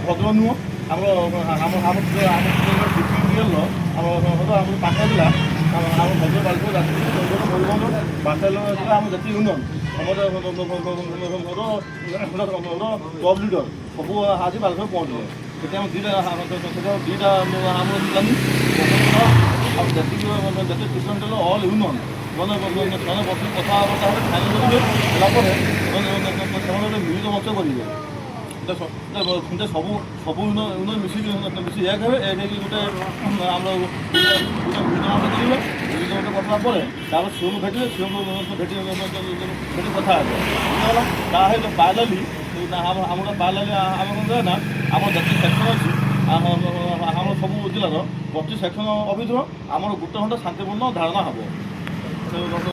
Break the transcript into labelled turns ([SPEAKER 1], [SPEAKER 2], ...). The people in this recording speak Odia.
[SPEAKER 1] ଭଦ୍ର ନୁହଁ ଆମର ପାଖ ଥିଲା ଆମ ଭଦ୍ର ବାଲିପୁର ମୟୂରଭଞ୍ଜ ବାଟାଲ ଆମ ଜାତୀୟ ୟୁନିୟନ ଆମର କ୍ଲବ ଲିଡର ସବୁ ଆଜି ବାଲିପୁର ପହଞ୍ଚିଲେ। ସେଠି ଆମ ଦୁଇଟା ଆମର ଥିଲାନି ଯେତିକି ଟ୍ରିଟମେଣ୍ଟ ହେଲେ ଅଲ୍ ୟୁନିୟନ ସେମାନେ ବସିକି କଥାବାର୍ତ୍ତା ହେଲେ ଫାଇନାଲ କରିବେ। ହେଲା ପରେ ସେମାନେ ଗୋଟେ ମିଳିତ ମଞ୍ଚ କରିବେ। ସବୁ ୟୁନିୟନ ମିଶି ଏକ ହେବେ। ଏକ ହେଇକି ଗୋଟେ ଆମର ମିଳିତ ମଞ୍ଚ କରିବେ। ମିଳିତ ମଞ୍ଚ କରିଲା ପରେ ତାପରେ ସିଓଙ୍କୁ ଭେଟିବେ। ସିଓଙ୍କୁ ଭେଟି କଥା ହେବେ। ବୁଝିଗଲା ତାହେଲେ ପାଇଲାଲି ଆମର ପାଇଲାଲି ଆମେ କ'ଣ କହିବା ନା ଆମର ଯେତେ ସେକ୍ସନ ଅଛି ଆମର ସବୁ ଜିଲ୍ଲାର ପ୍ରତି ସେକ୍ସନ ଅଫିସର ଆମର ଗୋଟେ ଘଣ୍ଟା ଶାନ୍ତିପୂର୍ଣ୍ଣ ଧାରଣା ହେବ।